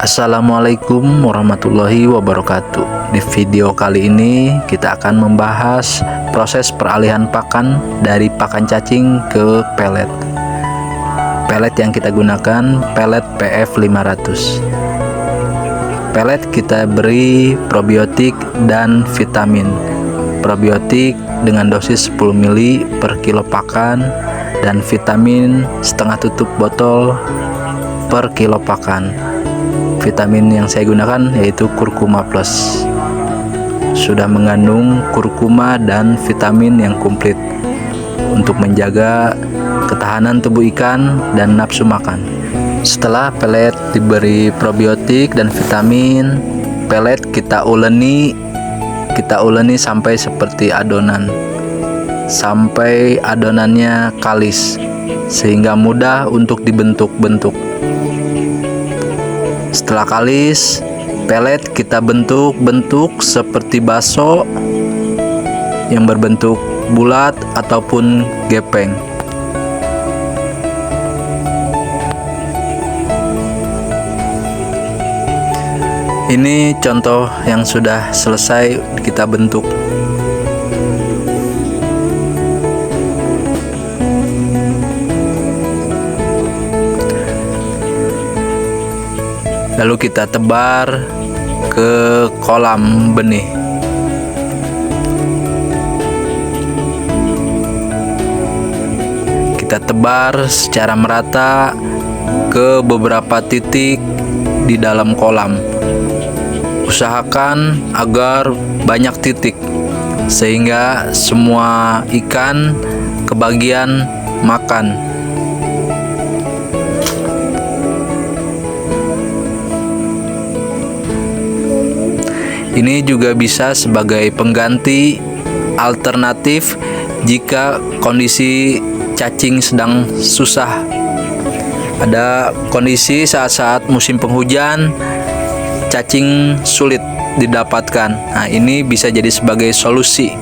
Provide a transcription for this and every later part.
Assalamualaikum warahmatullahi wabarakatuh. Di video kali ini kita akan membahas proses peralihan pakan dari pakan cacing ke pelet. Pelet yang kita gunakan pelet PF 500. Pelet kita beri probiotik dan vitamin. Probiotik dengan dosis 10 ml per kilo pakan dan vitamin setengah tutup botol per kilo pakan. Vitamin yang saya gunakan yaitu kurkuma plus. Sudah mengandung kurkuma dan vitamin yang komplit untuk menjaga ketahanan tubuh ikan dan nafsu makan. Setelah pelet diberi probiotik dan vitamin, pelet kita uleni sampai seperti adonan, sampai adonannya kalis sehingga mudah untuk dibentuk-bentuk. Setelah kalis, pelet kita bentuk-bentuk seperti bakso yang berbentuk bulat ataupun gepeng. Ini contoh yang sudah selesai kita bentuk. Lalu kita tebar ke kolam benih. Kita tebar secara merata ke beberapa titik di dalam kolam. Usahakan agar banyak titik sehingga semua ikan kebagian makan. Ini juga bisa sebagai pengganti alternatif jika kondisi cacing sedang susah. Ada kondisi saat-saat musim penghujan, cacing sulit didapatkan. Nah, ini bisa jadi sebagai solusi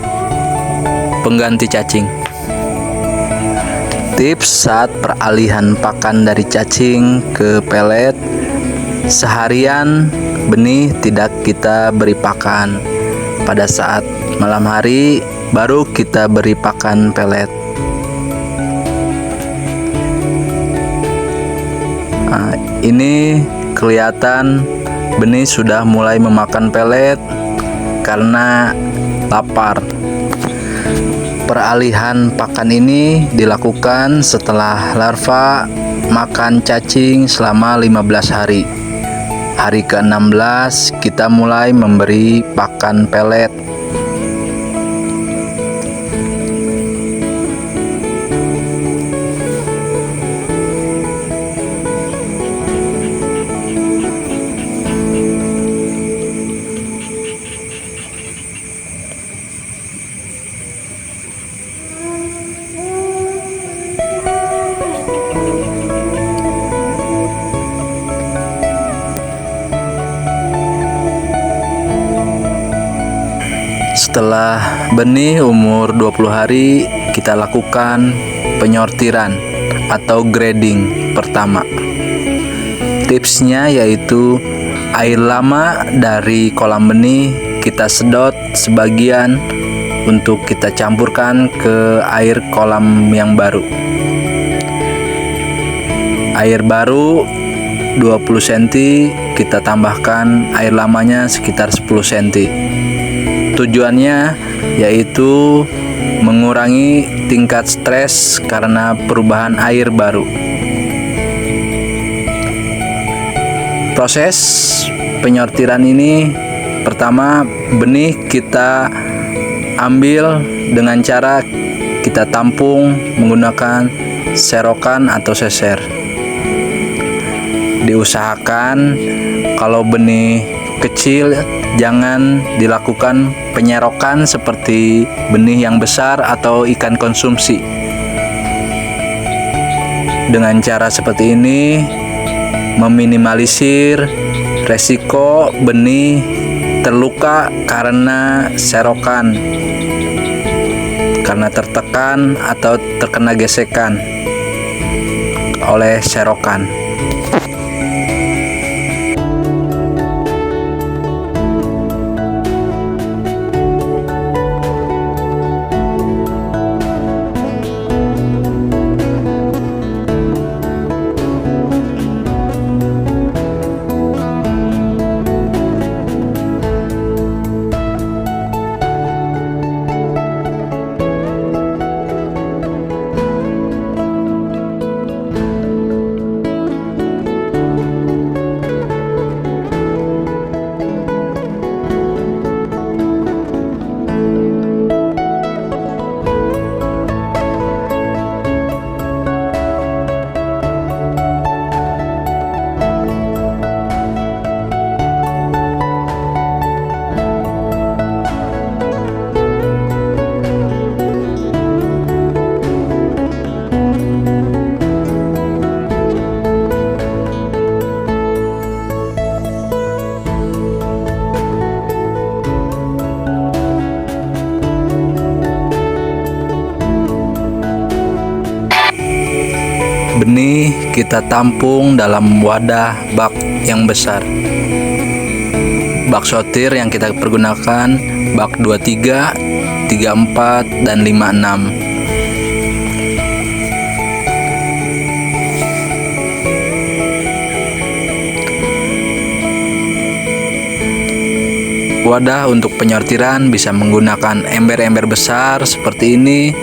pengganti cacing. Tips saat peralihan pakan dari cacing ke pelet: seharian benih tidak kita beri pakan. Pada saat malam hari baru kita beri pakan pelet. Nah, ini kelihatan benih sudah mulai memakan pelet karena lapar. Peralihan pakan ini dilakukan setelah larva makan cacing selama 15 hari. Hari ke-16 kita mulai memberi pakan pelet. Setelah benih umur 20 hari, kita lakukan penyortiran atau grading pertama. Tipsnya yaitu air lama dari kolam benih kita sedot sebagian untuk kita campurkan ke air kolam yang baru. Air baru 20 cm, kita tambahkan air lamanya sekitar 10 cm. Tujuannya yaitu mengurangi tingkat stres karena perubahan air baru. Proses penyortiran ini, pertama benih kita ambil dengan cara kita tampung menggunakan serokan atau seser. Diusahakan kalau benih kecil jangan dilakukan penyerokan seperti benih yang besar atau ikan konsumsi. Dengan cara seperti ini meminimalisir resiko benih terluka karena serokan, karena tertekan atau terkena gesekan oleh serokan. Benih kita tampung dalam wadah bak yang besar. Bak sortir yang kita pergunakan bak 23, 34, dan 56. Wadah untuk penyortiran bisa menggunakan ember-ember besar seperti ini,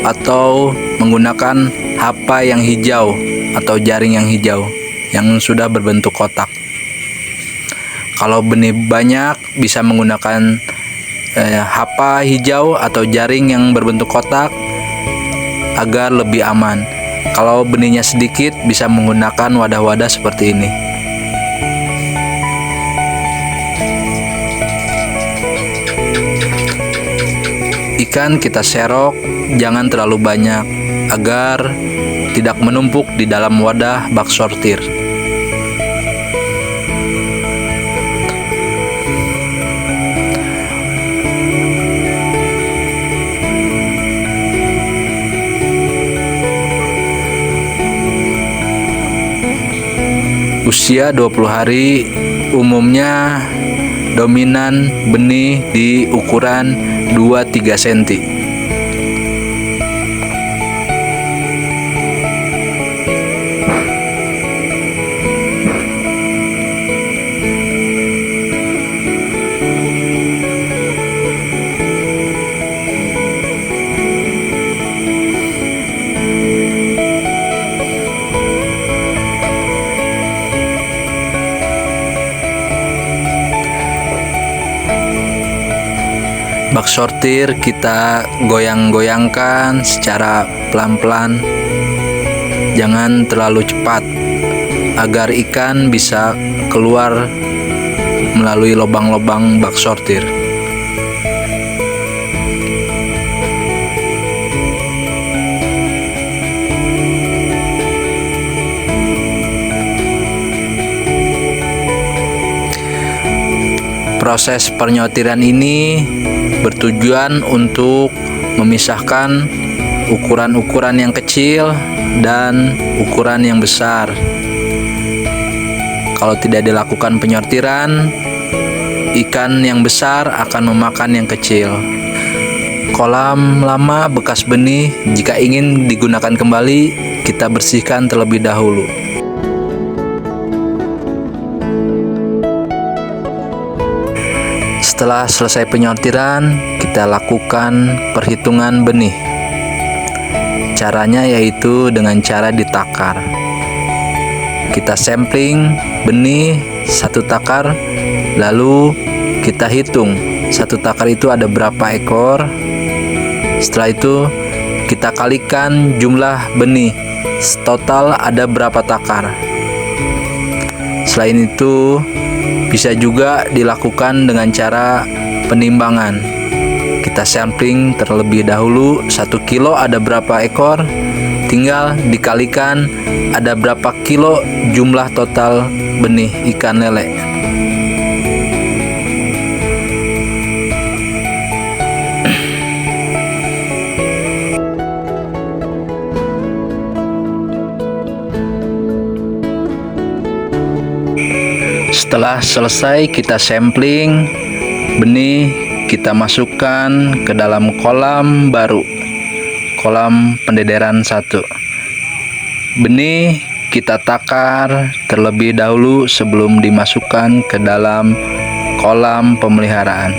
atau menggunakan hapa yang hijau atau jaring yang hijau yang sudah berbentuk kotak. Kalau benih banyak bisa menggunakan hapa hijau atau jaring yang berbentuk kotak agar lebih aman. Kalau benihnya sedikit bisa menggunakan wadah-wadah seperti ini. Ikan kita serok jangan terlalu banyak agar tidak menumpuk di dalam wadah bak sortir. Usia 20 hari umumnya dominan benih di ukuran 2-3 cm. Bak sortir kita goyang-goyangkan secara pelan-pelan, jangan terlalu cepat agar ikan bisa keluar melalui lubang-lubang bak sortir. Proses penyortiran ini bertujuan untuk memisahkan ukuran-ukuran yang kecil dan ukuran yang besar. Kalau tidak dilakukan penyortiran, ikan yang besar akan memakan yang kecil. Kolam lama bekas benih jika ingin digunakan kembali, kita bersihkan terlebih dahulu. Setelah selesai penyortiran, kita lakukan perhitungan benih. Caranya yaitu dengan cara ditakar. Kita sampling benih satu takar, lalu kita hitung satu takar itu ada berapa ekor. Setelah itu kita kalikan jumlah benih, total ada berapa takar. Selain itu bisa juga dilakukan dengan cara penimbangan. Kita sampling terlebih dahulu 1 kilo ada berapa ekor, tinggal dikalikan ada berapa kilo jumlah total benih ikan lele. Setelah selesai kita sampling benih, kita masukkan ke dalam kolam baru, kolam pendederan 1. Benih kita takar terlebih dahulu sebelum dimasukkan ke dalam kolam pemeliharaan.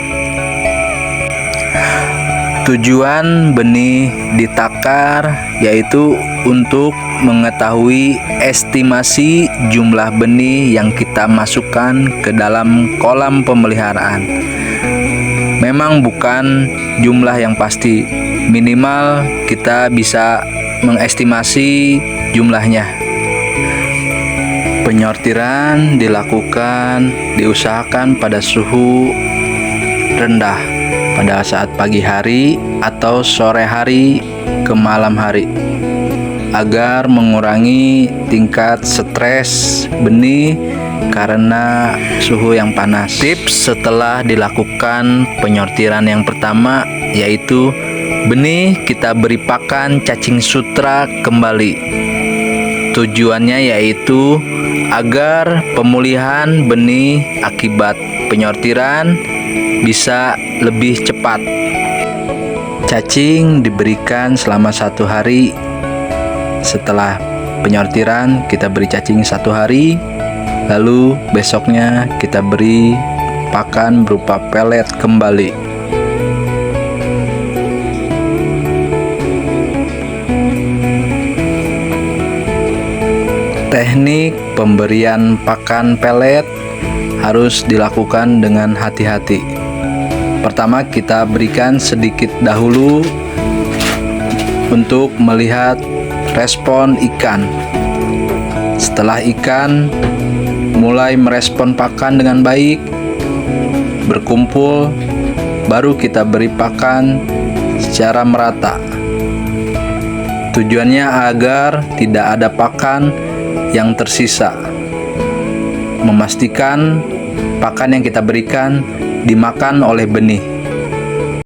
Tujuan benih ditakar yaitu untuk mengetahui estimasi jumlah benih yang kita masukkan ke dalam kolam pemeliharaan. Memang bukan jumlah yang pasti, minimal kita bisa mengestimasi jumlahnya. Penyortiran diusahakan pada suhu rendah pada saat pagi hari atau sore hari ke malam hari agar mengurangi tingkat stres benih karena suhu yang panas. Tips setelah dilakukan penyortiran yang pertama yaitu benih kita beri pakan cacing sutra kembali. Tujuannya yaitu agar pemulihan benih akibat penyortiran bisa lebih cepat. Cacing diberikan selama 1 hari. Setelah penyortiran kita beri cacing 1 hari, lalu besoknya kita beri pakan berupa pelet kembali. Teknik pemberian pakan pelet harus dilakukan dengan hati-hati. Pertama, kita berikan sedikit dahulu untuk melihat respon ikan. Setelah ikan mulai merespon pakan dengan baik, berkumpul, baru kita beri pakan secara merata. Tujuannya agar tidak ada pakan yang tersisa, memastikan pakan yang kita berikan dimakan oleh benih.